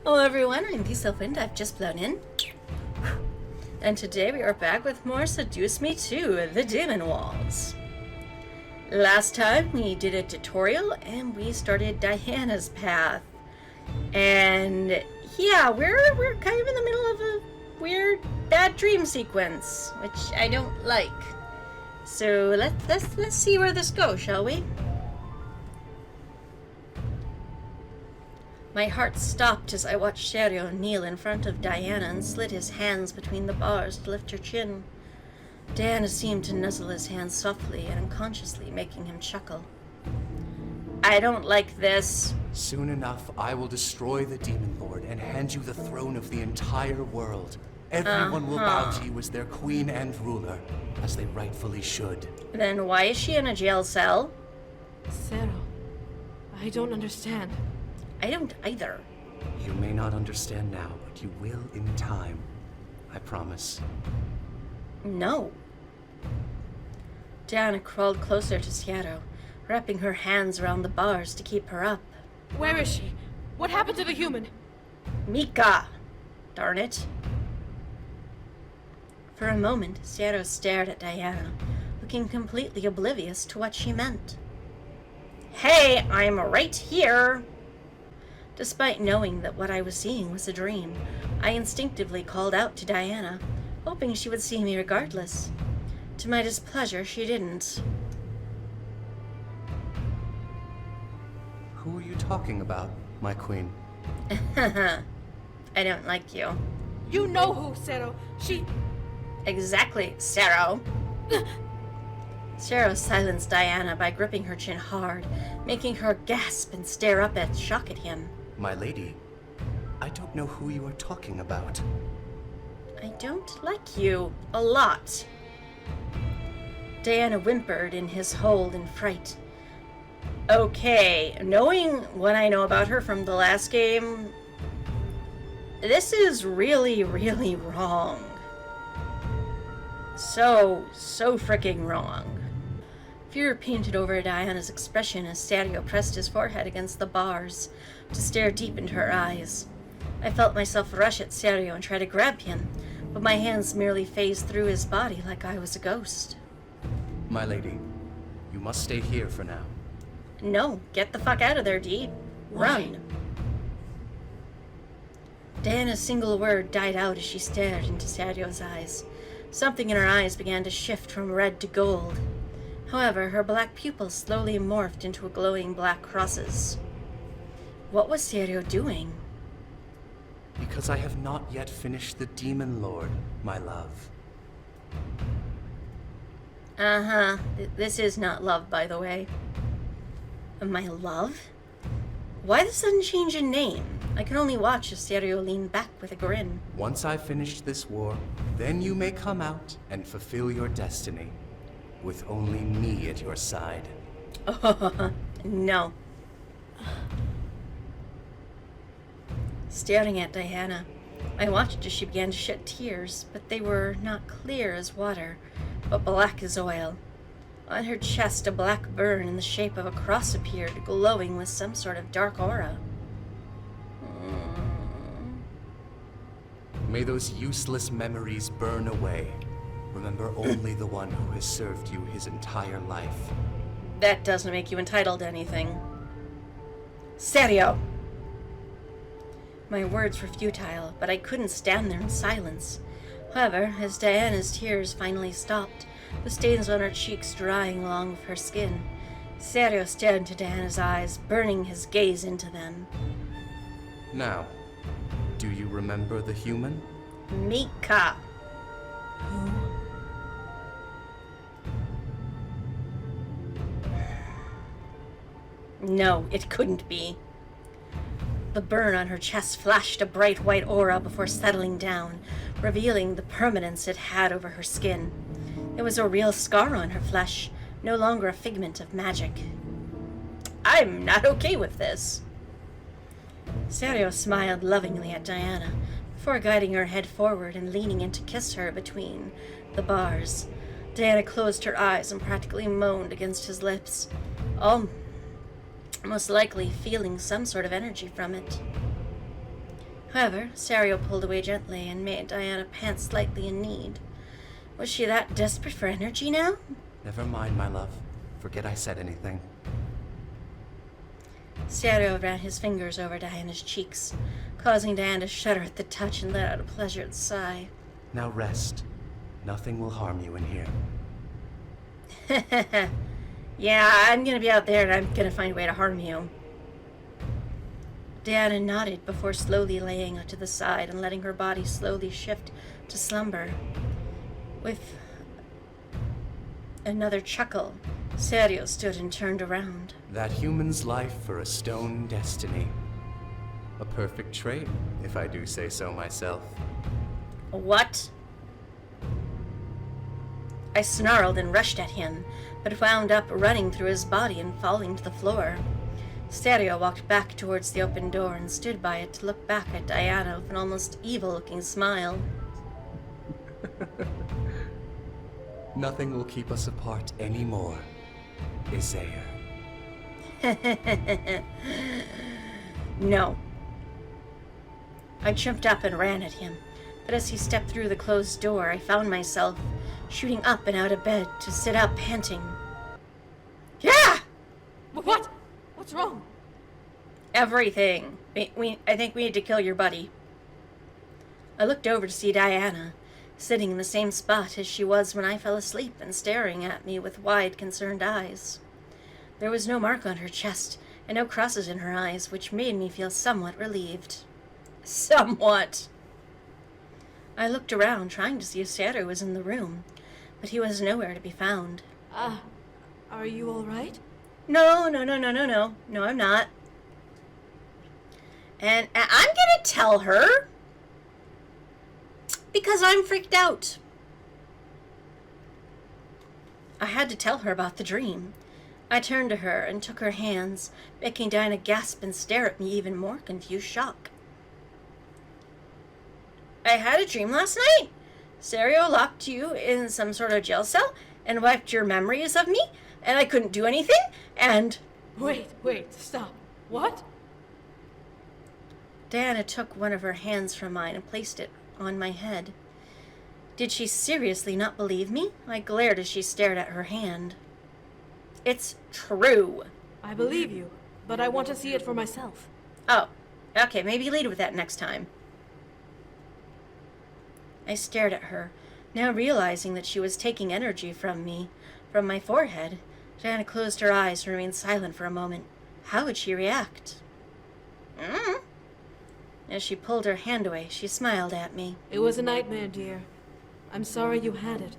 Hello everyone, I'm the Sylphind. I've just blown in. And today we are back with more Seduce Me 2, The Demon Walls. Last time we did a tutorial and we started Diana's path. And yeah, we're kind of in the middle of a weird bad dream sequence, which I don't like. So let's see where this goes, shall we? My heart stopped as I watched Saero kneel in front of Diana and slid his hands between the bars to lift her chin. Diana seemed to nuzzle his hands softly and unconsciously, making him chuckle. I don't like this. Soon enough, I will destroy the Demon Lord and hand you the throne of the entire world. Everyone will bow to you as their queen and ruler, as they rightfully should. Then why is she in a jail cell? Saero, I don't understand. I don't either. You may not understand now, but you will in time. I promise. No. Diana crawled closer to Saero, wrapping her hands around the bars to keep her up. Where is she? What happened to the human? Mika! Darn it. For a moment, Saero stared at Diana, looking completely oblivious to what she meant. Hey, I'm right here! Despite knowing that what I was seeing was a dream, I instinctively called out to Diana, hoping she would see me regardless. To my displeasure, she didn't. Who are you talking about, my queen? I don't like you. You know who, Saero. She... Exactly, Saero. Saero silenced Diana by gripping her chin hard, making her gasp and stare up at shock at him. My lady, I don't know who you are talking about. I don't like you a lot. Diana whimpered in his hold in fright. Okay, knowing what I know about her from the last game, this is really, really wrong. So freaking wrong. Fear painted over Diana's expression as Saero pressed his forehead against the bars to stare deep into her eyes. I felt myself rush at Saero and try to grab him, but my hands merely phased through his body like I was a ghost. My lady, you must stay here for now. No, get the fuck out of there, Dee. Run. Diana's single word died out as she stared into Saero's eyes. Something in her eyes began to shift from red to gold. However, her black pupils slowly morphed into glowing black crosses. What was Saero doing? Because I have not yet finished the Demon Lord, my love. Uh-huh. This is not love, by the way. My love? Why the sudden change in name? I could only watch as Saero leaned back with a grin. Once I've finished this war, then you may come out and fulfill your destiny. With only me at your side. Oh, no. Staring at Diana, I watched as she began to shed tears, but they were not clear as water, but black as oil. On her chest, a black burn in the shape of a cross appeared, glowing with some sort of dark aura. May those useless memories burn away. Remember only the one who has served you his entire life. That doesn't make you entitled to anything. Saero! My words were futile, but I couldn't stand there in silence. However, as Diana's tears finally stopped, the stains on her cheeks drying along with her skin, Saero stared into Diana's eyes, burning his gaze into them. Now, do you remember the human? Mika! Who? No, it couldn't be. The burn on her chest flashed a bright white aura before settling down, revealing the permanence it had over her skin. It was a real scar on her flesh, no longer a figment of magic. I'm not okay with this. Saero smiled lovingly at Diana, before guiding her head forward and leaning in to kiss her between the bars. Diana closed her eyes and practically moaned against his lips, most likely feeling some sort of energy from it. However, Saero pulled away gently and made Diana pant slightly in need. Was she that desperate for energy now? Never mind, my love. Forget I said anything. Saero ran his fingers over Diana's cheeks, causing Diana to shudder at the touch and let out a pleasured sigh. Now rest. Nothing will harm you in here. Yeah, I'm gonna be out there and I'm gonna find a way to harm you. Diana nodded before slowly laying to the side and letting her body slowly shift to slumber. With another chuckle, Saero stood and turned around. That human's life for a stone destiny. A perfect trait, if I do say so myself. What? I snarled and rushed at him, but wound up running through his body and falling to the floor. Saero walked back towards the open door and stood by it to look back at Diana with an almost evil-looking smile. Nothing will keep us apart anymore, Isaiah. No. I jumped up and ran at him, but as he stepped through the closed door, I found myself shooting up and out of bed to sit up, panting. Yeah! What? What's wrong? Everything. I think we need to kill your buddy. I looked over to see Diana, sitting in the same spot as she was when I fell asleep and staring at me with wide, concerned eyes. There was no mark on her chest and no crosses in her eyes, which made me feel somewhat relieved. Somewhat. I looked around, trying to see if Saero was in the room, but he was nowhere to be found. Are you all right? No, I'm not. And I'm gonna tell her, because I'm freaked out. I had to tell her about the dream. I turned to her and took her hands, making Diana gasp and stare at me even more confused shock. I had a dream last night. Saero locked you in some sort of jail cell and wiped your memories of me, and I couldn't do anything, and... Wait, stop. What? Diana took one of her hands from mine and placed it on my head. Did she seriously not believe me? I glared as she stared at her hand. It's true. I believe you, but I want to see it for myself. Oh, okay, maybe lead with that next time. I stared at her, now realizing that she was taking energy from me, from my forehead. Diana closed her eyes and remained silent for a moment. How would she react? As she pulled her hand away, she smiled at me. It was a nightmare, dear. I'm sorry you had it.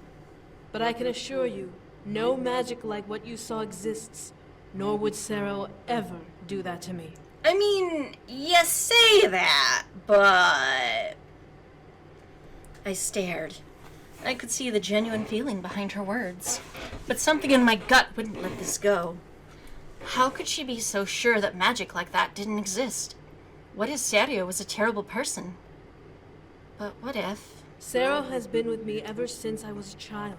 But I can assure you, no magic like what you saw exists, nor would Saero ever do that to me. I mean, you say that, but... I stared. I could see the genuine feeling behind her words, but something in my gut wouldn't let this go. How could she be so sure that magic like that didn't exist? What if Saero was a terrible person? But what if... Saero has been with me ever since I was a child.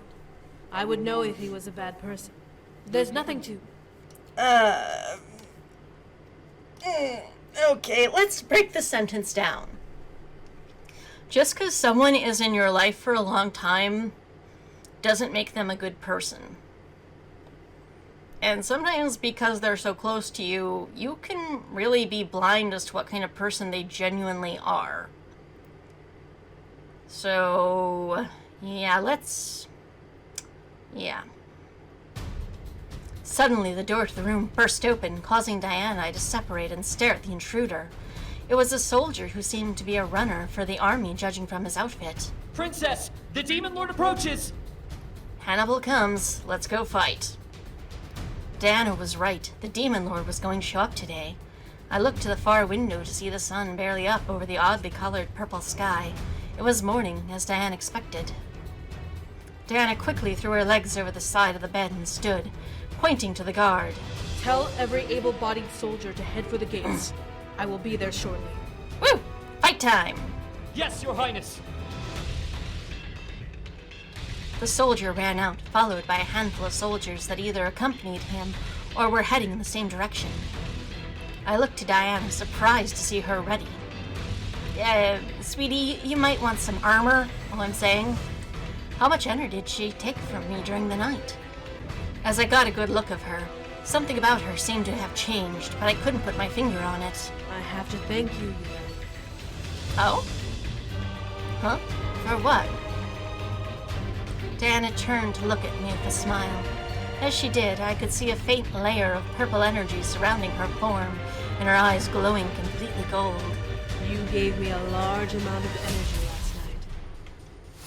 I would know if he was a bad person. There's nothing to... Okay, let's break the sentence down. Just because someone is in your life for a long time doesn't make them a good person. And sometimes because they're so close to you, you can really be blind as to what kind of person they genuinely are. So, yeah, Yeah. Suddenly, the door to the room burst open, causing Diana and I to separate and stare at the intruder. It was a soldier who seemed to be a runner for the army, judging from his outfit. Princess, the Demon Lord approaches! Hannibal comes. Let's go fight. Diana was right. The Demon Lord was going to show up today. I looked to the far window to see the sun barely up over the oddly colored purple sky. It was morning, as Diana expected. Diana quickly threw her legs over the side of the bed and stood, pointing to the guard. Tell every able-bodied soldier to head for the gates. I will be there shortly. Woo! Fight time! Yes, Your Highness! The soldier ran out, followed by a handful of soldiers that either accompanied him or were heading in the same direction. I looked to Diana, surprised to see her ready. Sweetie, you might want some armor, all I'm saying. How much energy did she take from me during the night? As I got a good look of her, something about her seemed to have changed, but I couldn't put my finger on it. I have to thank you. Oh? Huh? For what? Diana turned to look at me with a smile. As she did, I could see a faint layer of purple energy surrounding her form, and her eyes glowing completely gold. You gave me a large amount of energy last night.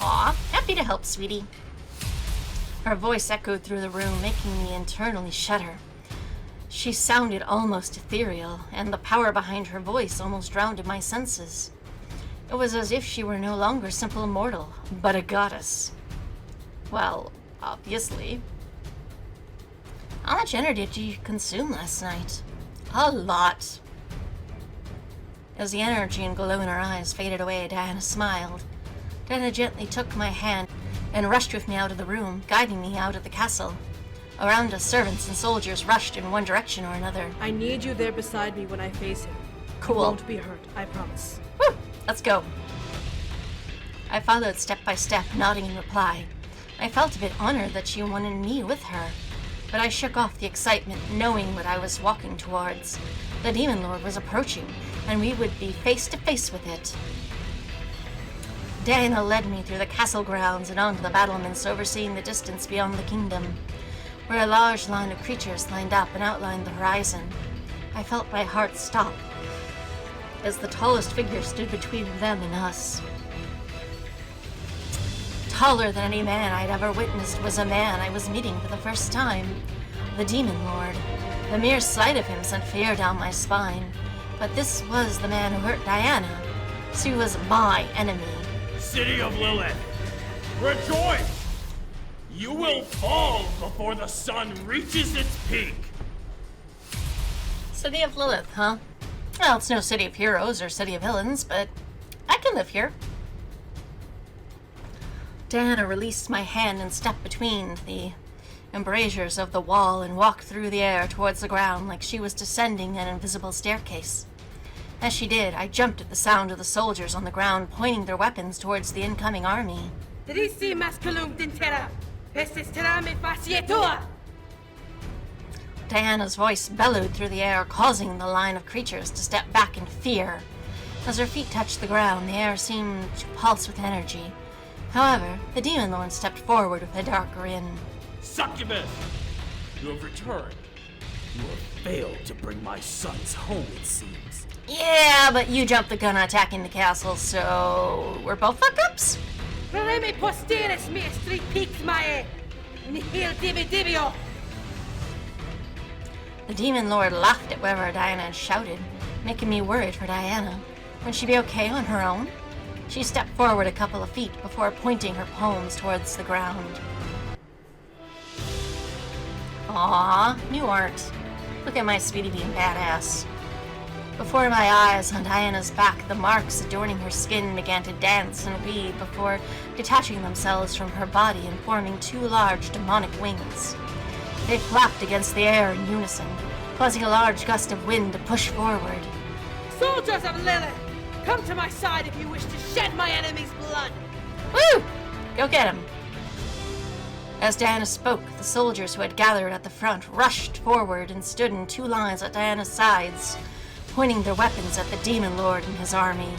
Aw, happy to help, sweetie. Her voice echoed through the room, making me internally shudder. She sounded almost ethereal, and the power behind her voice almost drowned my senses. It was as if she were no longer simple mortal, but a goddess. Well, obviously. How much energy did you consume last night? A lot. As the energy and glow in her eyes faded away, Diana smiled. Diana gently took my hand and rushed with me out of the room, guiding me out of the castle. Around us, servants and soldiers rushed in one direction or another. I need you there beside me when I face him. Cool. You won't be hurt, I promise. Woo! Let's go. I followed step by step, nodding in reply. I felt a bit honored that she wanted me with her, but I shook off the excitement, knowing what I was walking towards. The Demon Lord was approaching, and we would be face to face with it. Diana led me through the castle grounds and onto the battlements overseeing the distance beyond the kingdom, where a large line of creatures lined up and outlined the horizon. I felt my heart stop as the tallest figure stood between them and us. Taller than any man I'd ever witnessed was a man I was meeting for the first time, the Demon Lord. The mere sight of him sent fear down my spine, but this was the man who hurt Diana. She was my enemy. City of Lilith, rejoice! You will fall before the sun reaches its peak. City of Lilith, huh? Well, it's no city of heroes or city of villains, but I can live here. Diana released my hand and stepped between the embrasures of the wall and walked through the air towards the ground like she was descending an invisible staircase. As she did, I jumped at the sound of the soldiers on the ground pointing their weapons towards the incoming army. Drisi masculum dintera, pestis terame facietua! Diana's voice bellowed through the air, causing the line of creatures to step back in fear. As her feet touched the ground, the air seemed to pulse with energy. However, the Demon Lord stepped forward with a dark grin. Succubus, you have returned. You have failed to bring my sons home, it seems. Yeah, but you jumped the gun on attacking the castle, so we're both fuck-ups? Reme posteris me estri pixmae, nihil dividivio! The Demon Lord laughed at whatever Diana had shouted, making me worried for Diana. Would she be okay on her own? She stepped forward a couple of feet before pointing her palms towards the ground. Aw, you aren't. Look at my sweetie being badass. Before my eyes, on Diana's back, the marks adorning her skin began to dance and weave before detaching themselves from her body and forming two large demonic wings. They flapped against the air in unison, causing a large gust of wind to push forward. Soldiers of Lilith, come to my side if you wish to shed my enemy's blood! Woo! Go get him! As Diana spoke, the soldiers who had gathered at the front rushed forward and stood in two lines at Diana's sides, pointing their weapons at the Demon Lord and his army.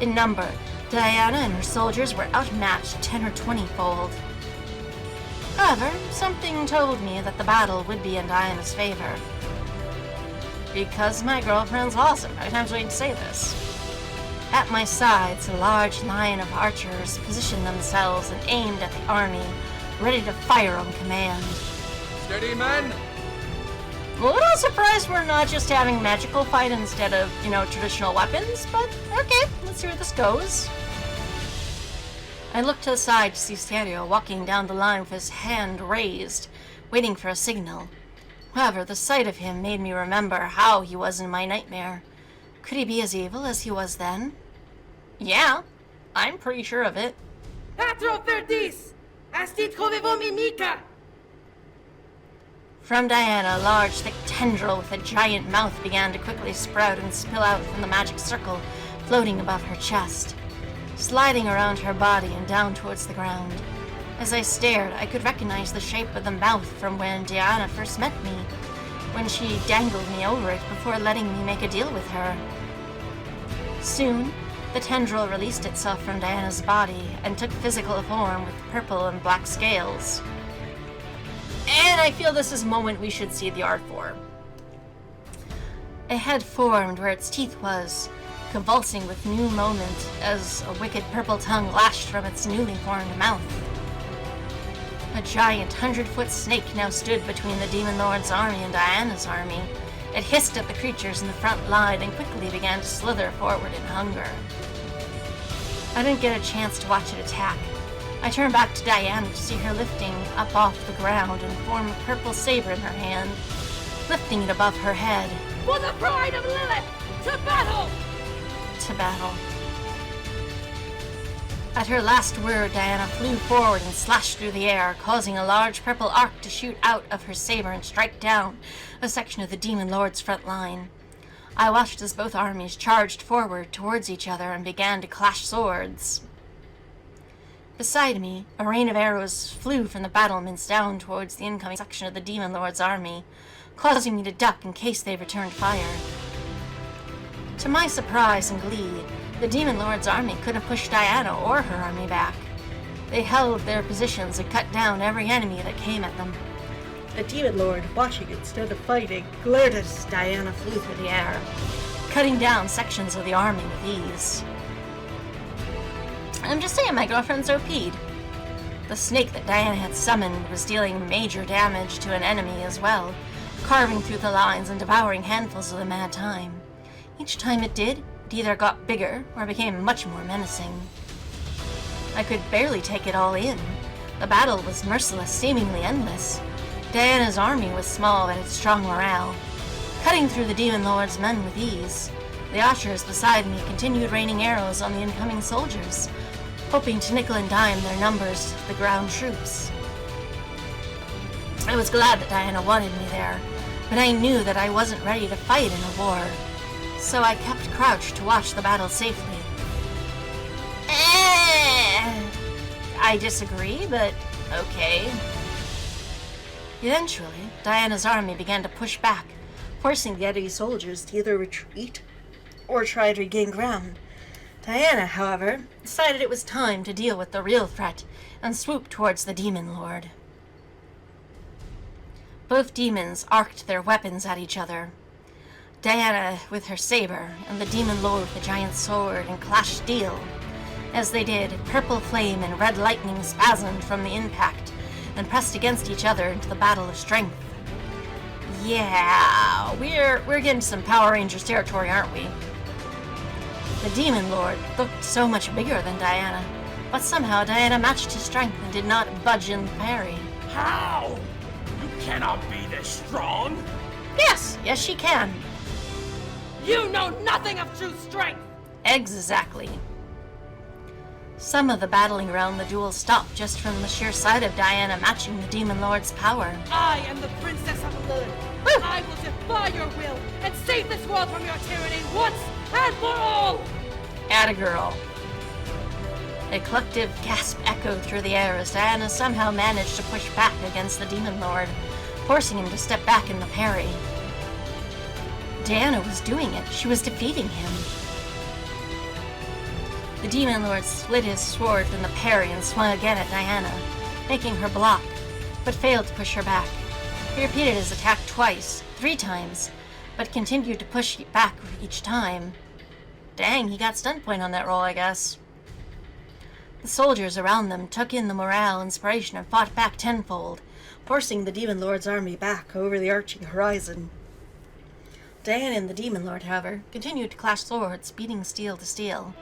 In number, Diana and her soldiers were outmatched 10 or 20-fold. However, something told me that the battle would be in Diana's favor. Because my girlfriend's awesome. How many times do I need to say this? At my sides, a large line of archers positioned themselves and aimed at the army, ready to fire on command. Steady, men! I'm a little surprised we're not just having magical fight instead of, traditional weapons, but okay, let's see where this goes. I looked to the side to see Saero walking down the line with his hand raised, waiting for a signal. However, the sight of him made me remember how he was in my nightmare. Could he be as evil as he was then? Yeah, I'm pretty sure of it. Patro verdis, astit covevum imica! From Diana, a large, thick tendril with a giant mouth began to quickly sprout and spill out from the magic circle, floating above her chest, sliding around her body and down towards the ground. As I stared, I could recognize the shape of the mouth from when Diana first met me, when she dangled me over it before letting me make a deal with her. Soon, the tendril released itself from Diana's body and took physical form with purple and black scales. And I feel this is a moment we should see the art for. A head formed where its teeth was, convulsing with new moment as a wicked purple tongue lashed from its newly formed mouth. A giant 100-foot snake now stood between the Demon Lord's army and Diana's army. It hissed at the creatures in the front line and quickly began to slither forward in hunger. I didn't get a chance to watch it attack. I turned back to Diana to see her lifting up off the ground and form a purple saber in her hand, lifting it above her head. For the pride of Lilith! To battle! To battle. At her last word, Diana flew forward and slashed through the air, causing a large purple arc to shoot out of her saber and strike down a section of the Demon Lord's front line. I watched as both armies charged forward towards each other and began to clash swords. Beside me, a rain of arrows flew from the battlements down towards the incoming section of the Demon Lord's army, causing me to duck in case they returned fire. To my surprise and glee, the Demon Lord's army couldn't push Diana or her army back. They held their positions and cut down every enemy that came at them. The Demon Lord, watching instead of fighting, glared as Diana flew through the air, cutting down sections of the army with ease. I'm just saying, my girlfriend's OP'd. The snake that Diana had summoned was dealing major damage to an enemy as well, carving through the lines and devouring handfuls of them at a time. Each time it did, it either got bigger or became much more menacing. I could barely take it all in. The battle was merciless, seemingly endless. Diana's army was small but had strong morale, cutting through the Demon Lord's men with ease. The archers beside me continued raining arrows on the incoming soldiers, hoping to nickel and dime their numbers to the ground troops. I was glad that Diana wanted me there, but I knew that I wasn't ready to fight in a war, so I kept crouched to watch the battle safely. I disagree, but okay. Eventually, Diana's army began to push back, forcing the enemy soldiers to either retreat or try to regain ground. Diana, however, decided it was time to deal with the real threat and swooped towards the Demon Lord. Both demons arced their weapons at each other. Diana with her saber, and the Demon Lord with the giant sword and clashed steel. As they did, purple flame and red lightning spasmed from the impact and pressed against each other into the battle of strength. Yeah, we're getting some Power Rangers territory, aren't we? The Demon Lord looked so much bigger than Diana, but somehow Diana matched his strength and did not budge in the parry. How? You cannot be this strong! Yes, she can. You know nothing of true strength! Exactly. Some of the battling around the duel stopped just from the sheer sight of Diana matching the Demon Lord's power. I am the Princess of Lilith. Woo! I will defy your will and save this world from your tyranny once and for all! Atta girl. A collective gasp echoed through the air as Diana somehow managed to push back against the Demon Lord, forcing him to step back in the parry. Diana was doing it. She was defeating him. The Demon Lord slid his sword from the parry and swung again at Diana, making her block, but failed to push her back. He repeated his attack twice, 3 times, but continued to push back each time. Dang, he got stun point on that roll, I guess. The soldiers around them took in the morale inspiration and fought back tenfold, forcing the Demon Lord's army back over the arching horizon. Diana and the Demon Lord, however, continued to clash swords, beating steel to steel.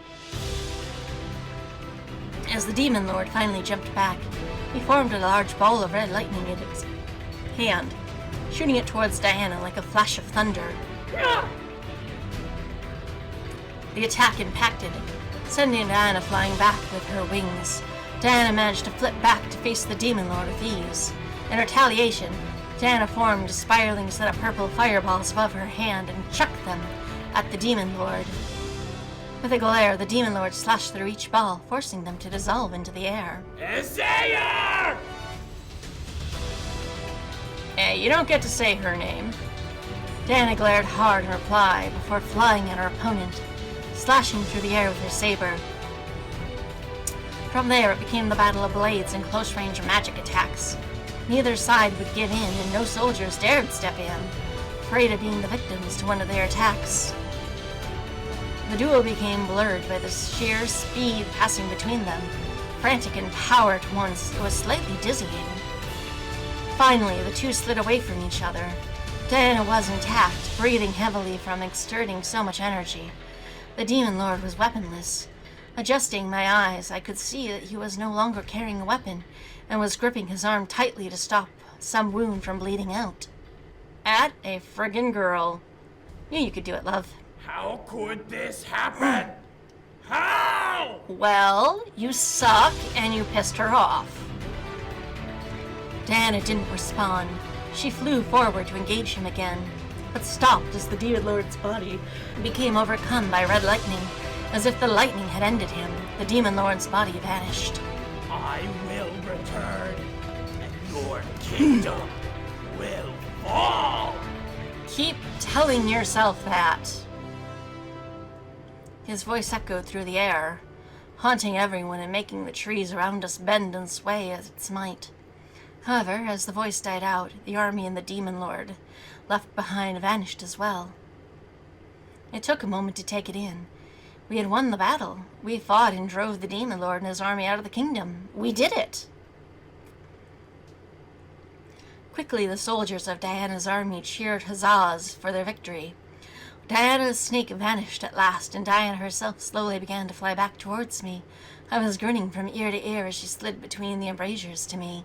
As the Demon Lord finally jumped back, he formed a large ball of red lightning in his hand, shooting it towards Diana like a flash of thunder. The attack impacted, sending Diana flying back with her wings. Diana managed to flip back to face the Demon Lord with ease. In retaliation, Diana formed a spiraling set of purple fireballs above her hand and chucked them at the Demon Lord. With a glare, the Demon Lord slashed through each ball, forcing them to dissolve into the air. Saero! Hey, you don't get to say her name. Diana glared hard in reply before flying at her opponent, slashing through the air with her saber. From there, it became the battle of blades and close-range magic attacks. Neither side would give in, and no soldiers dared step in, afraid of being the victims to one of their attacks. The duel became blurred by the sheer speed passing between them. Frantic and power at once, it was slightly dizzying. Finally, the two slid away from each other. Diana was intact, breathing heavily from exerting so much energy. The Demon Lord was weaponless. Adjusting my eyes, I could see that he was no longer carrying a weapon, and was gripping his arm tightly to stop some wound from bleeding out. At a friggin' girl. Knew you could do it, love. How could this happen? How? Well, you suck, and you pissed her off. Diana didn't respond. She flew forward to engage him again, but stopped as the Demon Lord's body became overcome by red lightning. As if the lightning had ended him, the Demon Lord's body vanished. I will return, and your kingdom will fall. Keep telling yourself that. His voice echoed through the air, haunting everyone and making the trees around us bend and sway as its might. However, as the voice died out, the army and the Demon Lord left behind vanished as well. It took a moment to take it in. We had won the battle. We fought and drove the Demon Lord and his army out of the kingdom. We did it! Quickly, the soldiers of Diana's army cheered huzzas for their victory. Diana's snake vanished at last, and Diana herself slowly began to fly back towards me. I was grinning from ear to ear as she slid between the embrasures to me.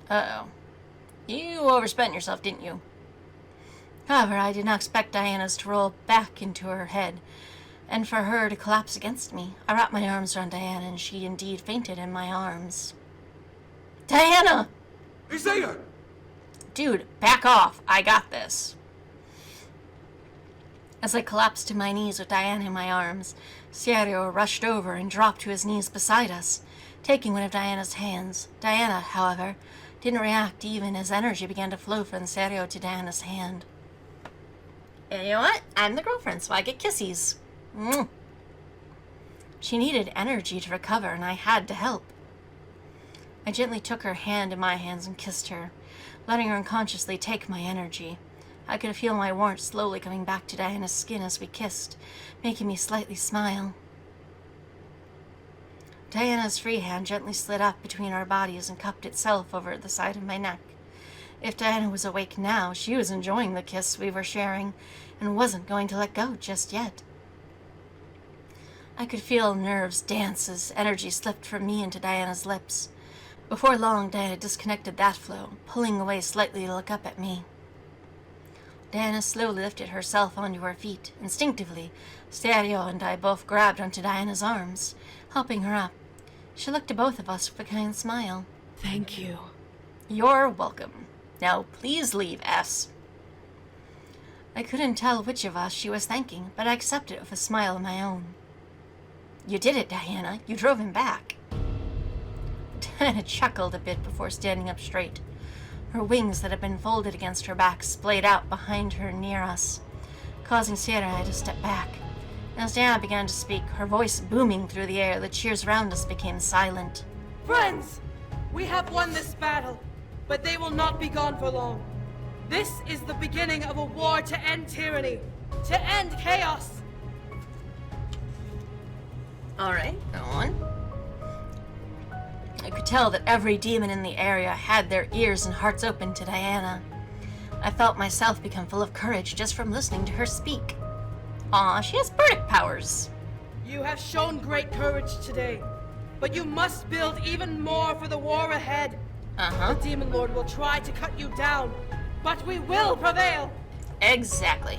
Uh-oh. You overspent yourself, didn't you? However, I did not expect Diana's to roll back into her head, and for her to collapse against me. I wrapped my arms around Diana, and she indeed fainted in my arms. Diana! Isaiah! Dude, back off. I got this. As I collapsed to my knees with Diana in my arms, Saero rushed over and dropped to his knees beside us, taking one of Diana's hands. Diana, however, didn't react even as energy began to flow from Saero to Diana's hand. And you know what? I'm the girlfriend, so I get kissies. She needed energy to recover, and I had to help. I gently took her hand in my hands and kissed her, letting her unconsciously take my energy. I could feel my warmth slowly coming back to Diana's skin as we kissed, making me slightly smile. Diana's free hand gently slid up between our bodies and cupped itself over the side of my neck. If Diana was awake now, she was enjoying the kiss we were sharing and wasn't going to let go just yet. I could feel nerves dance as energy slipped from me into Diana's lips. Before long, Diana disconnected that flow, pulling away slightly to look up at me. Diana slowly lifted herself onto her feet. Instinctively, Saero and I both grabbed onto Diana's arms, helping her up. She looked to both of us with a kind smile. Thank you. You're welcome. Now please leave, S. I couldn't tell which of us she was thanking, but I accepted it with a smile of my own. You did it, Diana. You drove him back. Diana chuckled a bit before standing up straight. Her wings that had been folded against her back splayed out behind her near us, causing Saero and I to step back. As Diana began to speak, her voice booming through the air, the cheers around us became silent. Friends, we have won this battle, but they will not be gone for long. This is the beginning of a war to end tyranny, to end chaos. All right, go on. I could tell that every demon in the area had their ears and hearts open to Diana. I felt myself become full of courage just from listening to her speak. Aw, she has burdic powers. You have shown great courage today, but you must build even more for the war ahead. Uh-huh. The Demon Lord will try to cut you down, but we will prevail. Exactly.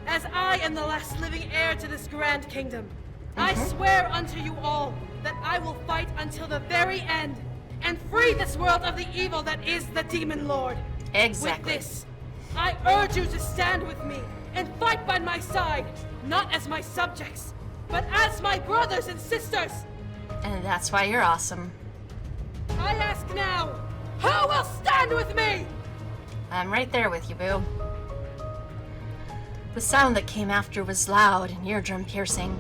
As I am the last living heir to this grand kingdom, I swear unto you all that I will fight until the very end and free this world of the evil that is the Demon Lord. Exactly. With this, I urge you to stand with me and fight by my side, not as my subjects, but as my brothers and sisters. And that's why you're awesome. I ask now, who will stand with me? I'm right there with you, boo. The sound that came after was loud and eardrum piercing.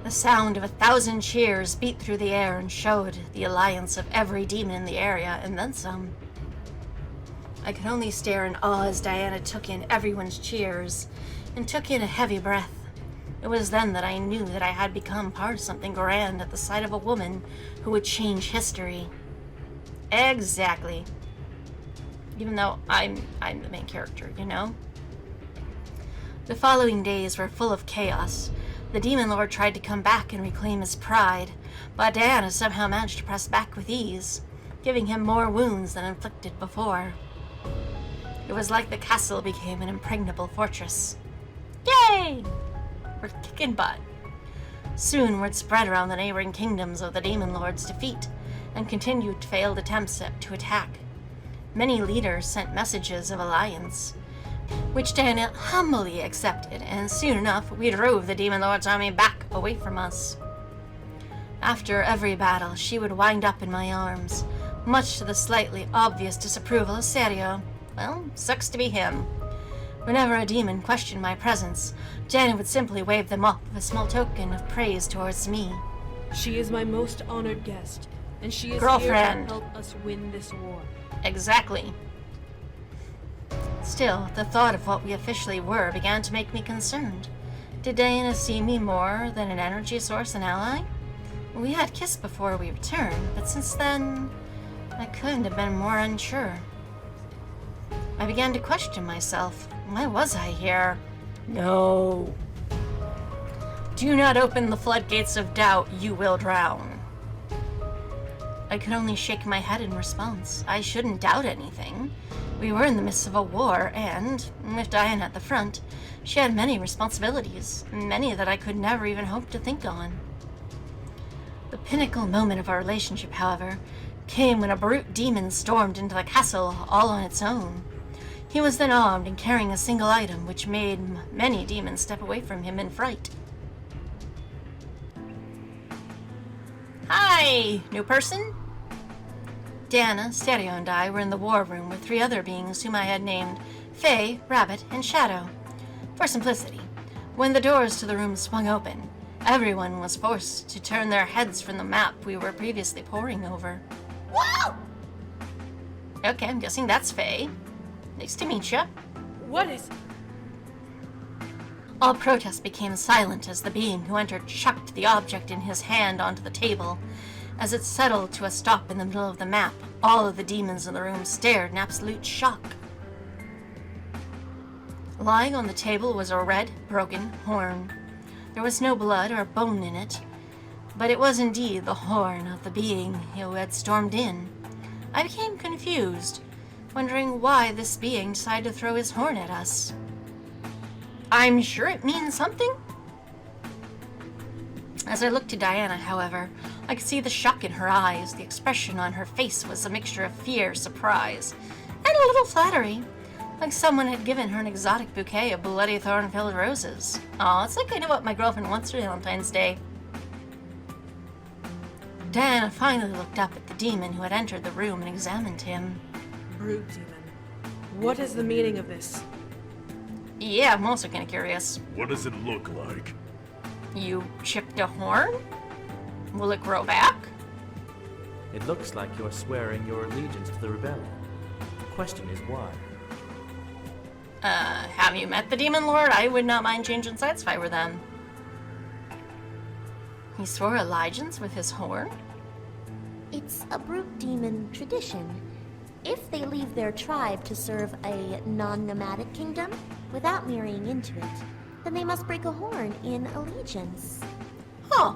The sound of 1,000 cheers beat through the air and showed the alliance of every demon in the area, and then some. I could only stare in awe as Diana took in everyone's cheers and took in a heavy breath. It was then that I knew that I had become part of something grand at the sight of a woman who would change history. Exactly. Even though I'm the main character, you know? The following days were full of chaos. The Demon Lord tried to come back and reclaim his pride, but Diana somehow managed to press back with ease, giving him more wounds than inflicted before. It was like the castle became an impregnable fortress. Yay! We're kicking butt. Soon word spread around the neighboring kingdoms of the Demon Lord's defeat, and continued failed attempts to attack. Many leaders sent messages of alliance, which Diana humbly accepted, and soon enough we drove the Demon Lord's army back away from us. After every battle, she would wind up in my arms, much to the slightly obvious disapproval of Saero. Well, sucks to be him. Whenever a demon questioned my presence, Diana would simply wave them off with a small token of praise towards me. She is my most honored guest, and she is Girlfriend. here to help us win this war. Exactly. Still, the thought of what we officially were began to make me concerned. Did Diana see me more than an energy source and ally? We had kissed before we returned, but since then, I couldn't have been more unsure. I began to question myself. Why was I here? No. Do not open the floodgates of doubt, you will drown. I could only shake my head in response. I shouldn't doubt anything. We were in the midst of a war, and, with Diana at the front, she had many responsibilities, many that I could never even hope to think on. The pinnacle moment of our relationship, however, came when a brute demon stormed into the castle all on its own. He was then armed and carrying a single item, which made many demons step away from him in fright. Hi, new person? Diana, Saero, and I were in the war room with 3 other beings whom I had named Faye, Rabbit, and Shadow. For simplicity, when the doors to the room swung open, everyone was forced to turn their heads from the map we were previously poring over. Whoa! Okay, I'm guessing that's Faye. Nice to meet ya. What is... All protest became silent as the being who entered chucked the object in his hand onto the table. As it settled to a stop in the middle of the map, all of the demons in the room stared in absolute shock. Lying on the table was a red, broken horn. There was no blood or bone in it, but it was indeed the horn of the being who had stormed in. I became confused, wondering why this being decided to throw his horn at us. I'm sure it means something. As I looked to Diana, however, I could see the shock in her eyes. The expression on her face was a mixture of fear, surprise, and a little flattery, like someone had given her an exotic bouquet of bloody thorn-filled roses. Aw, it's like kind of what my girlfriend wants for Valentine's Day. Diana finally looked up at the demon who had entered the room and examined him. Brute demon. What is the meaning of this? Yeah, I'm also kind of curious. What does it look like? You chipped a horn? Will it grow back? It looks like you're swearing your allegiance to the rebellion. The question is why? Have you met the Demon Lord? I would not mind changing sides if I were them. He swore allegiance with his horn? It's a brute demon tradition. If they leave their tribe to serve a non-nomadic kingdom without marrying into it, then they must break a horn in allegiance. Huh.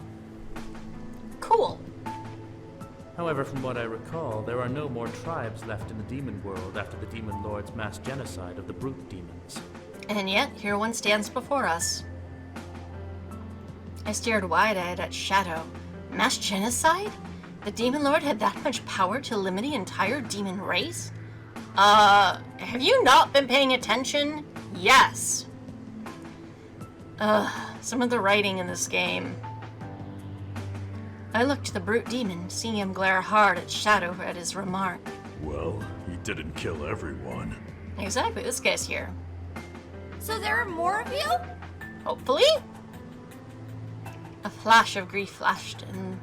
Cool. However, from what I recall, there are no more tribes left in the demon world after the Demon Lord's mass genocide of the brute demons. And yet, here one stands before us. I stared wide-eyed at Shadow. Mass genocide? The Demon Lord had that much power to limit the entire demon race? Have you not been paying attention? Yes. Some of the writing in this game. I looked at the brute demon, seeing him glare hard at Shadow at his remark. Well, he didn't kill everyone. Exactly, this guy's here. So there are more of you? Hopefully? A flash of grief flashed and...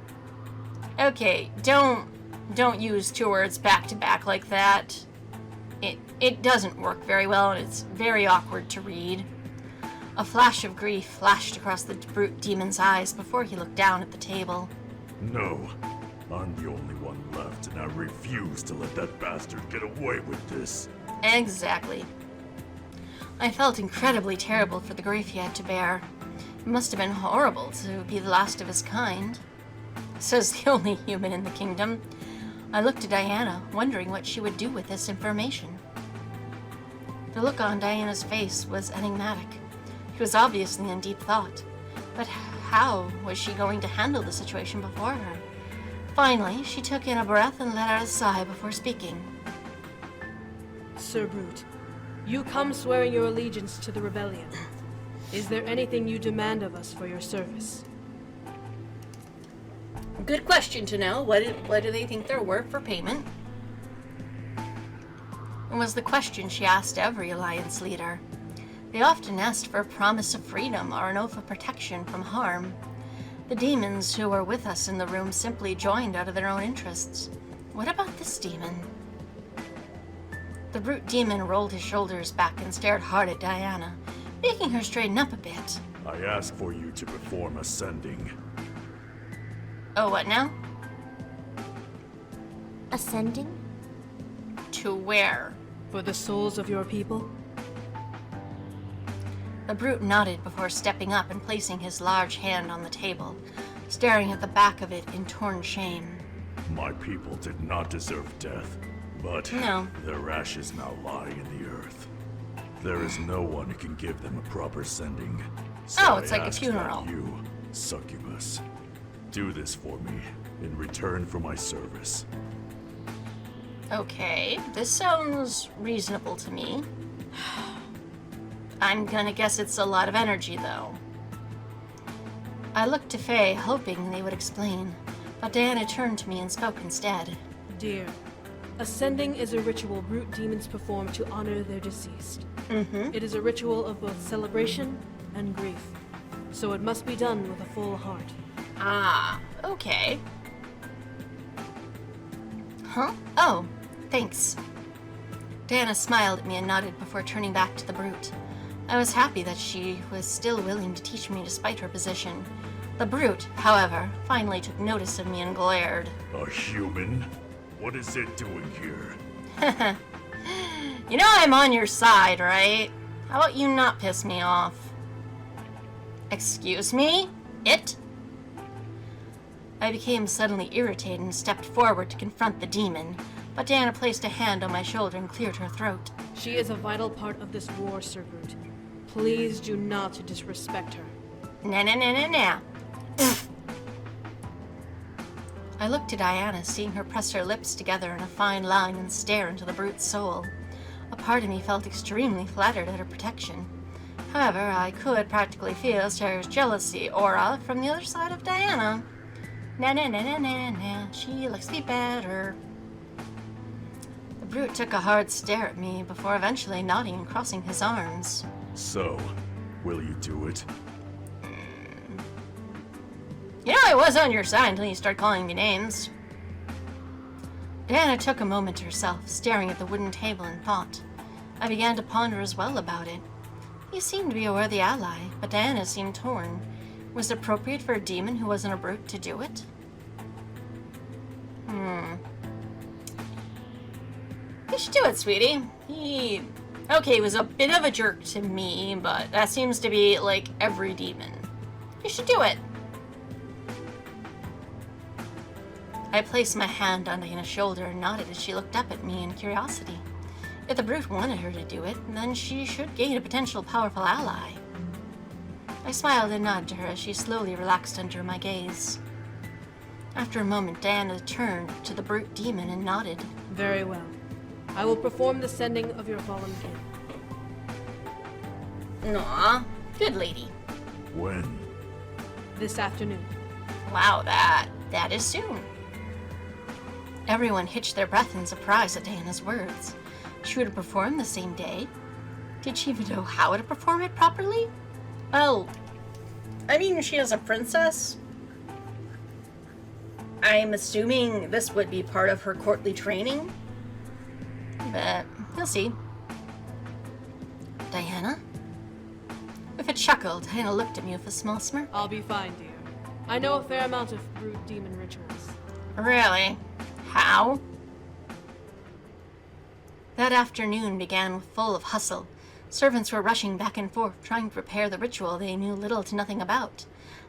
Okay, don't use two words back to back like that. It doesn't work very well and it's very awkward to read. A flash of grief flashed across the brute demon's eyes before he looked down at the table. No, I'm the only one left, and I refuse to let that bastard get away with this. Exactly. I felt incredibly terrible for the grief he had to bear. It must have been horrible to be the last of his kind. Says the only human in the kingdom. I looked at Diana, wondering what she would do with this information. The look on Diana's face was enigmatic. She was obviously in deep thought. But how was she going to handle the situation before her? Finally, she took in a breath and let out a sigh before speaking. Sir Brute, you come swearing your allegiance to the rebellion. Is there anything you demand of us for your service? Good question to know. What do they think they're worth for payment? It was the question she asked every alliance leader. They often asked for a promise of freedom or an oath of protection from harm. The demons who were with us in the room simply joined out of their own interests. What about this demon? The brute demon rolled his shoulders back and stared hard at Diana, making her straighten up a bit. I ask for you to perform a sending. Oh, what now? Ascending? To where? For the souls of your people? The brute nodded before stepping up and placing his large hand on the table, staring at the back of it in torn shame. My people did not deserve death, but No. their ashes now lie in the earth. There is no one who can give them a proper sending. So Oh, it's I like a ask funeral. that you, succubus, do this for me in return for my service. Okay, this sounds reasonable to me. I'm gonna guess it's a lot of energy, though. I looked to Faye, hoping they would explain, but Diana turned to me and spoke instead. Dear, ascending is a ritual brute demons perform to honor their deceased. It is a ritual of both celebration and grief, so it must be done with a full heart. Ah, okay. Huh? Oh, thanks. Diana smiled at me and nodded before turning back to the brute. I was happy that she was still willing to teach me despite her position. The brute, however, finally took notice of me and glared. A human? What is it doing here? You know I'm on your side, right? How about you not piss me off? Excuse me? It? I became suddenly irritated and stepped forward to confront the demon, but Diana placed a hand on my shoulder and cleared her throat. She is a vital part of this war, Sir Brute. Please do not disrespect her. Nah. I looked at Diana, seeing her press her lips together in a fine line and stare into the brute's soul. A part of me felt extremely flattered at her protection. However, I could practically feel Saero's jealousy aura from the other side of Diana. Nah, she likes me better. The brute took a hard stare at me before eventually nodding and crossing his arms. So, will you do it? You know, I was on your side until you started calling me names. Diana took a moment to herself, staring at the wooden table in thought. I began to ponder as well about it. He seemed to be a worthy ally, but Diana seemed torn. Was it appropriate for a demon who wasn't a brute to do it? You should do it, sweetie. He was a bit of a jerk to me, but that seems to be like every demon. You should do it. I placed my hand on Diana's shoulder and nodded as she looked up at me in curiosity. If the brute wanted her to do it, then she should gain a potential powerful ally. I smiled and nodded to her as she slowly relaxed under my gaze. After a moment, Diana turned to the brute demon and nodded. Very well. I will perform the sending of your fallen kin. Aw, good lady. When? This afternoon. Wow, that is soon. Everyone hitched their breath in surprise at Diana's words. She would perform the same day? Did she even know how to perform it properly? Well, I mean, she is a princess. I'm assuming this would be part of her courtly training. But you'll see. Diana? With a chuckle, Diana looked at me with a small smirk. I'll be fine, dear. I know a fair amount of brute demon rituals. Really? How? That afternoon began full of hustle. Servants were rushing back and forth, trying to prepare the ritual they knew little to nothing about.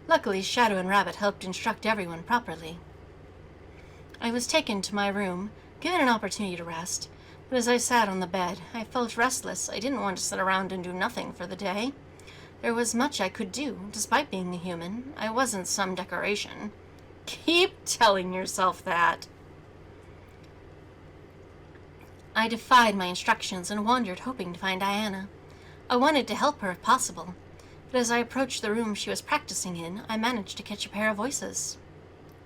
Luckily, Shadow and Rabbit helped instruct everyone properly. I was taken to my room, given an opportunity to rest, but as I sat on the bed, I felt restless. I didn't want to sit around and do nothing for the day. There was much I could do, despite being a human. I wasn't some decoration. Keep telling yourself that. I defied my instructions and wandered, hoping to find Diana. I wanted to help her if possible, but as I approached the room she was practicing in, I managed to catch a pair of voices.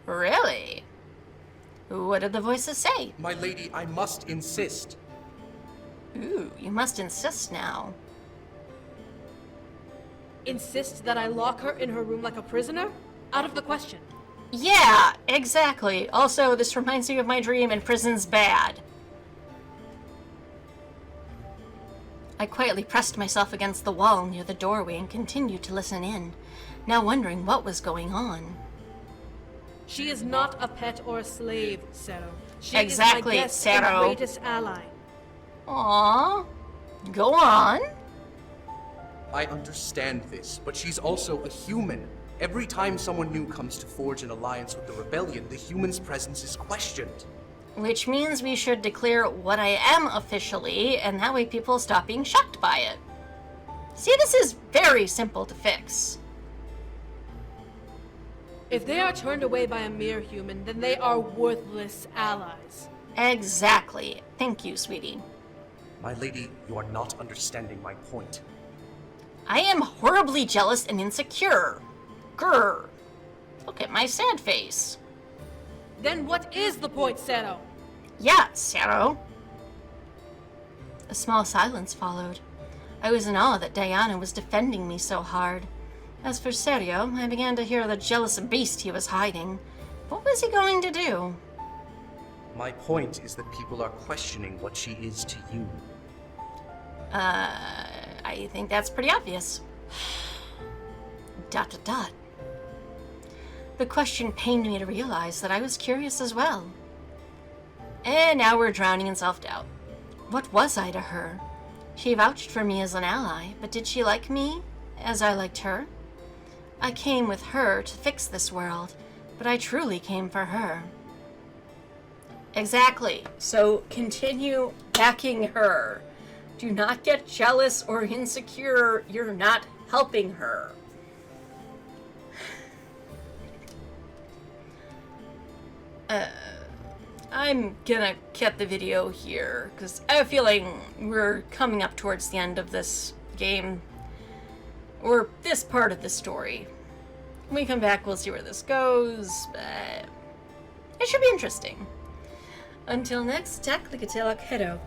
Really? What did the voices say? My lady, I must insist. Ooh, you must insist now. Insist that I lock her in her room like a prisoner? Out of the question. Yeah, exactly. Also, this reminds me of my dream and prison's bad. I quietly pressed myself against the wall near the doorway and continued to listen in, now wondering what was going on. She is not a pet or a slave, Saero. She Exactly, is my guest Saero. and greatest ally. Aww. Go on. I understand this, but she's also a human. Every time someone new comes to forge an alliance with the rebellion, the human's presence is questioned. Which means we should declare what I am officially, and that way people stop being shocked by it. See, this is very simple to fix. If they are turned away by a mere human, then they are worthless allies. Exactly. Thank you, sweetie. My lady, you are not understanding my point. I am horribly jealous and insecure. Grr. Look at my sad face. Then what is the point, Saero? Yeah, Saero. A small silence followed. I was in awe that Diana was defending me so hard. As for Serio, I began to hear the jealous beast he was hiding. What was he going to do? My point is that people are questioning what she is to you. I think that's pretty obvious. ... The question pained me to realize that I was curious as well. And now we're drowning in self-doubt. What was I to her? She vouched for me as an ally, but did she like me as I liked her? I came with her to fix this world, but I truly came for her. Exactly. So continue backing her. Do not get jealous or insecure. You're not helping her. I'm gonna cut the video here, because I have a feeling we're coming up towards the end of this game, or this part of the story. When we come back, we'll see where this goes, but it should be interesting. Until next, tak likatelak hero.